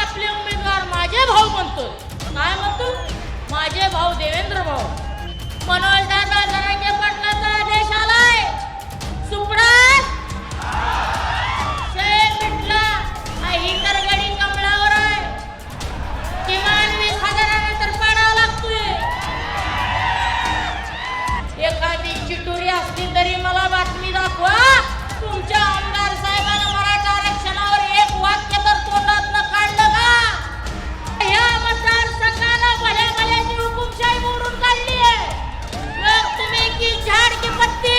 आपले उमेदवार माझे भाऊ म्हणतो. काय म्हणतो? माझे भाऊ देवेंद्र भाऊ. मनोज दादा जरांगे पाटलाचा आदेश आलाय. सुपडात मिटला ही तर गडी कमळावर आहे. किमान 20,000 तर पाडावा लागतोय. एखादी चिटुरी असली तरी मला बातमी दाखवा. तुमच्या आमदार साहेबांना मराठा आरक्षणावर एक वाक्य तर तोंडातनं काढलं का? ह्या मतदारसंघानं भल्या भल्याची हुकुमशाही मोडून काढली आहे. मग तुम्ही की झाड की पत्ती?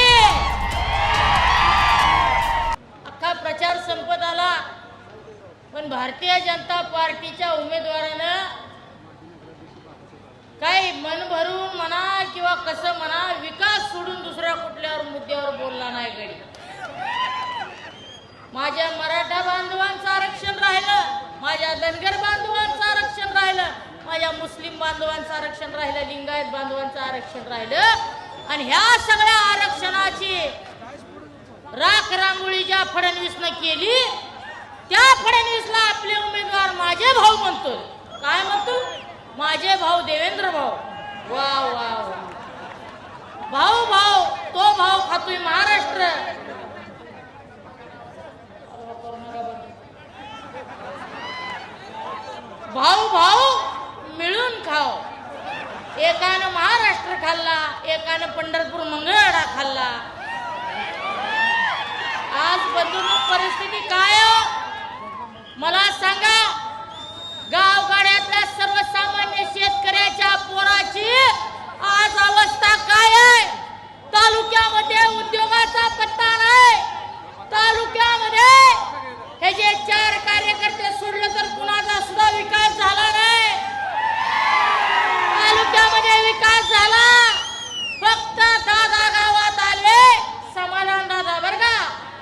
अख्खा प्रचार संपत आला पण भारतीय जनता पार्टीच्या उमेदवारानं काही मन भरून म्हणा किंवा कसं म्हणा विकास सोडून दुसऱ्या कुठल्यावर मुद्द्यावर बोलला नाही. गडी माझ्या मराठा बांधवांचं आरक्षण राहिलं, माझ्या धनगर बांधवांचं आरक्षण राहिलं, माझ्या मुस्लिम बांधवांचं आरक्षण राहिलं, लिंगायत बांधवांचं आरक्षण राहिलं. आणि ह्या सगळ्या आरक्षणाची राख रांगोळी ज्या फडणवीसनं केली त्या फडणवीसला आपले उमेदवार माझे भाऊ म्हणतो. काय म्हणतो? माझे भाऊ देवेंद्र भाऊ. वा वा वा. भाऊ भाऊ तो भाऊ खातोय महाराष्ट्र. भाऊ भाऊ मिळून खाओ. एकानं महाराष्ट्र खाल्ला, एकानं पंढरपूर मंगळवेढा खाल्ला. आज बदलून परिस्थिती काय हो? मला सांगा. गावगाड्यातल्या सर्वसामान्य शेतकऱ्याच्या पोराची आज अवस्था काय आहे? तालुक्यामध्ये उद्योगाचा पत्ता नाही. तालुक्यामध्ये हे जे 4 कार्यकर्ते सोडले तर कुणाचा सुद्धा विकास झाला नाही. तालुक्यामध्ये विकास झाला फक्त दादा गावात आले. समाधान दादा बरं का.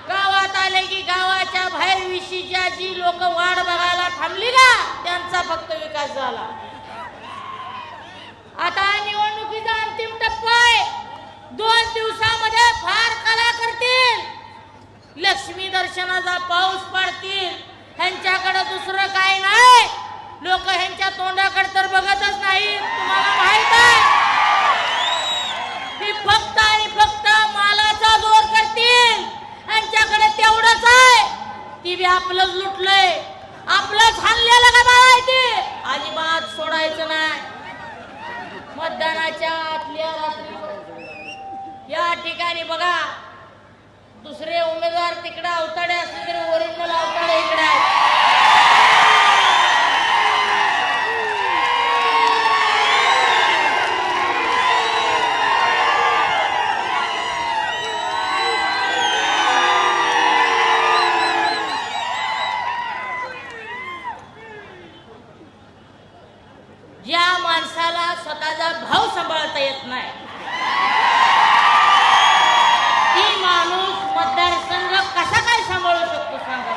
गावात आले की गावाच्या बाहेर विशीच्या जी लोक वाट बघायला थांबली ना त्यांचा फक्त विकास झाला. आता निवडणुकीचा अंतिम टप्पा आहे. 2 दिवसामध्ये फार कला करतील. लक्ष्मी दर्शनाचा पाऊस पाडतील. ह्यांच्याकडे दुसरं काय नाही. लोक ह्यांच्या तोंडाकडे तर बघतच नाही. तुम्हाला माहित आहे की फक्त आणि फक्त मालाचा जोर करतील. यांच्याकडे तेवढंच आहे. ती बी आपलंच लुटलंय, आपलंच हाणलेलं का बघायची. अजिबात सोडायचं नाही. मतदानाच्या आतल्या रात्री या ठिकाणी बघा दुसरे उमेदवार तिकडे अवताडे असले तरी ओरिजिनल अवताडे इकडे आहेत. ज्या माणसाला स्वतःचा भाव सांभाळता येत नाही ती माणूस मतदारसंघ कसा काय सांभाळू शकतो सांगा.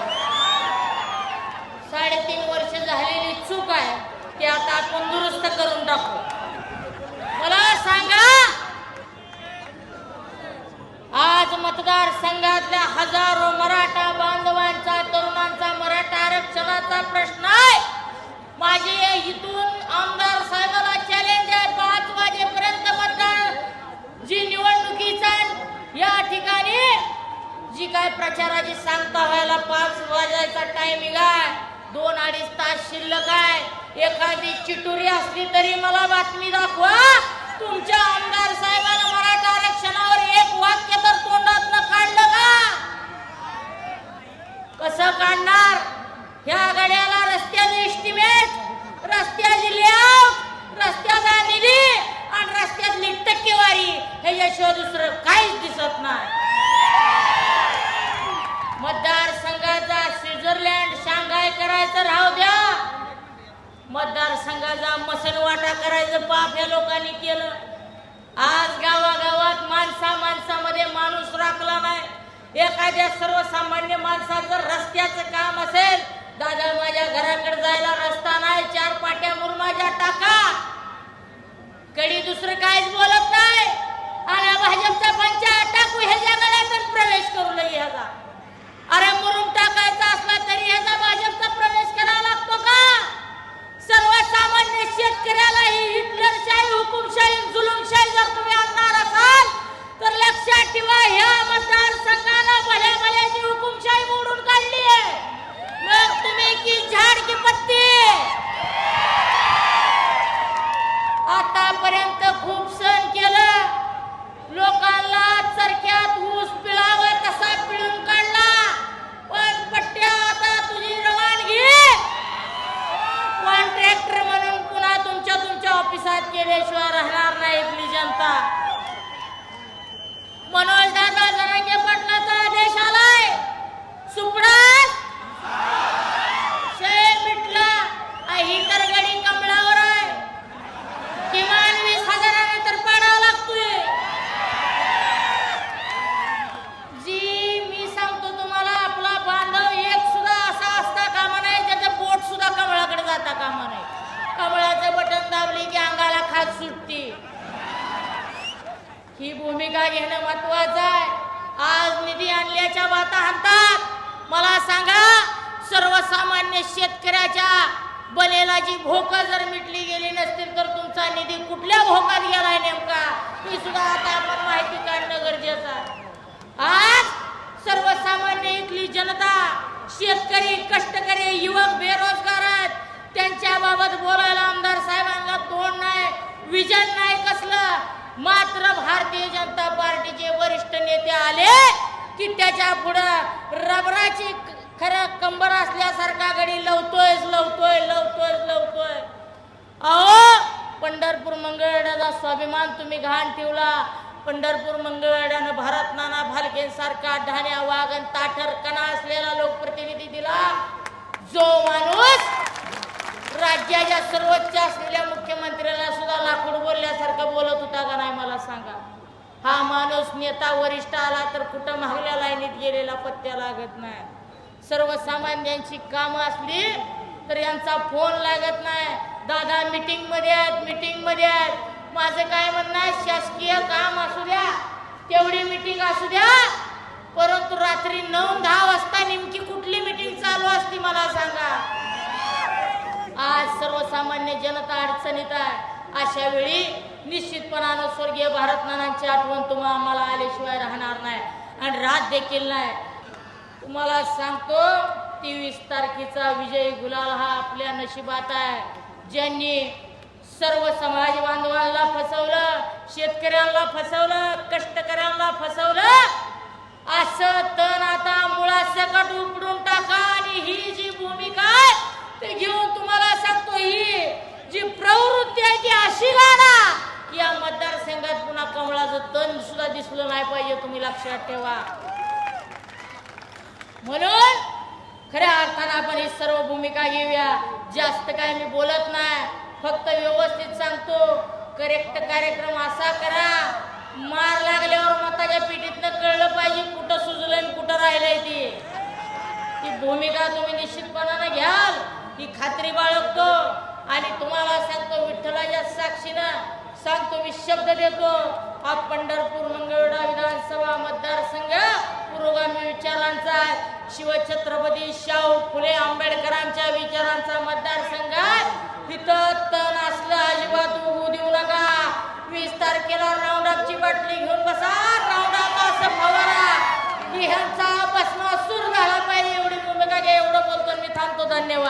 3.5 वर्ष झालेली चूक आहे ती आता आपण दुरुस्त करून टाकू. मला सांगा आज मतदारसंघातल्या हजारो मराठा बांधवांचा तरुणांचा मराठा आरक्षणाचा प्रश्न आहे. माझे इथून आमदार साहेबाला चॅलेंज आहे. 5 वाजेपर्यंत मतदार जी निवडणुकीचा या ठिकाणी जी काय प्रचाराची सांगता व्हायला 5 वाजायचा टायमिंग आहे. 2-2.5 तास शिल्लक आहे. एखादी चिटुरी असली तरी मला बातमी दाखवा. तुमच्या आमदार साहेबांना मराठा आरक्षणावर एक वाक्य तर तोंडातनं काढलं का? कसं काढणार? ह्या गड्याला रस्त्याचे एस्टिमेट, रस्त्याची लेआउट, रस्त्याचा निधी आणि रस्त्यातली टक्केवारी ह्याच्याशिवाय दुसरं काहीच दिसत नाही. मतदारसंघाचा स्वित्झर्लंड शांघाय करायचं राहू द्या. मतदारसंघाचा मसनवाटा करायचं पाप या लोकांनी केलं. आज गावागावात माणसामध्ये माणूस राखला नाही. एखाद्या सर्वसामान्य माणसाचं रस्त्याचं काम असेल, दादा माझ्या घराकडे जायला रस्ता नाही, 4 पाट्या मुरमाच्या टाका. कधी दुसरं काहीच बोलत नाही. आणि भाजपचा पंचायत टाकू ह्याच्या गळ्यातून प्रवेश करू लगे ह्याचा. अरे मुरुम टाकायचा असला तरी ह्याचा भाजपचा प्रवेश करावा लागतो का? केल्याशिवाय राहणार नाही इथली जनता. मनोज दादा जरांगे पाटलाचा आदेश आलाय. सुपडात शे मिटला ही तर गडी कमळावर आहे. किमान 20,000 तर पाडावा लागतोय. जी मी सांगतो तुम्हाला, आपला बांधव एक सुद्धा असा असता कामा नाही ज्याचं पोट सुद्धा कमळाकडे जाता कामा नाही. कमळाचं बटन दाबली की अंगाला खाज सुटती. ही भूमिका घेणं महत्वाचं आहे. आज निधी आणल्याच्या बाता हाणतात. मला सांगा, सर्वसामान्य शेतकऱ्याच्या बलेला जी भोक जर मिटली गेली नसतील तर तुमचा निधी कुठल्या भोकात गेलाय नेमका ही सुद्धा आता आपण माहिती काढणं गरजेचं आहे. आज सर्वसामान्य इथली जनता, शेतकरी, कष्टकरी, युवक, बेरोजगार आहेत. त्यांच्या बाबत बोलायला आमदार साहेबांना तोंड नाही, विजन नाही कसलं. मात्र भारतीय जनता पार्टीचे वरिष्ठ नेते आले की त्याच्या पुढं रबराची खरं कंबर असल्यासारखा गडी लवतोय. अहो, पंढरपूर मंगळवेढ्याचा स्वाभिमान तुम्ही घाण ठेवला. पंढरपूर मंगळवेढ्यानं भारत नाना भालकेंसारखा ढाण्या वागण ताठर कणा असलेला लोकप्रतिनिधी दिला. जो माणूस राज्याच्या सर्वोच्च असलेल्या मुख्यमंत्र्याला सुद्धा लाकूड बोलल्यासारखं बोलत होता का नाही मला सांगा. हा माणूस नेता वरिष्ठ आला तर कुठं मागल्या लाईनीत गेलेला पत्त्या लागत नाही. सर्वसामान्यांची कामं असली तर यांचा फोन लागत नाही. दादा मीटिंग मध्ये आहेत. माझं काय म्हणणं आहे, शासकीय काम असू द्या, तेवढी मीटिंग असू द्या, परंतु रात्री 9-10 वाजता नेमकी कुठली मीटिंग चालू असती मला सांगा. आज सर्वसामान्य जनता अडचणीत आहे. अशा वेळी निश्चितपणानं स्वर्गीय भारतनानांची आठवण तुम्हाला आम्हाला आल्याशिवाय राहणार नाही आणि राहत देखील नाही. तुम्हाला सांगतो, 23 तारखेचा विजय गुलाल हा आपल्या नशिबात आहे. ज्यांनी सर्व समाज बांधवांना फसवलं, शेतकऱ्यांना फसवलं, कष्टकऱ्यांना फसवलं, असं तण आता मुळासकट उपडून टाका. आणि ही जी भूमिका आहे ते घेऊन तुम्हाला सांगतो, ही जी प्रवृत्ती आहे ती अशी गाणा या मतदारसंघात पुन्हा कमळाचं तण सुद्धा दिसलं नाही पाहिजे. तुम्ही लक्षात ठेवा. म्हणून खऱ्या अर्थानं आपण ही सर्व भूमिका घेऊया. जास्त काय मी बोलत नाही, फक्त व्यवस्थित सांगतो. करेक्ट कार्यक्रम असा करा, मार लागल्यावर मताच्या पिढीतनं कळलं पाहिजे कुठं सुजलंय आणि कुठं राहिलंय. ती भूमिका तुम्ही निश्चितपणानं घ्याल ही खात्री बाळगतो. आणि तुम्हाला सांगतो, विठ्ठलाच्या साक्षीनं सांगतो, मी शब्द देतो, हा पंढरपूर मंगळवेढा विधानसभा मतदारसंघ पुरोगामी विचारांचा, शिवछत्रपती शाहू फुले आंबेडकरांच्या विचारांचा मतदारसंघ. तिथं तण असलं अजिबात उगू देऊ नका. 20 तारखेला राऊंडअपची बाटली घेऊन बसा, राऊंडअप असं फवारा की ह्यांचा बसणं सुरू झाला पाहिजे. एवढी भूमिका घ्या. एवढं बोलतो मी, थांबतो. धन्यवाद.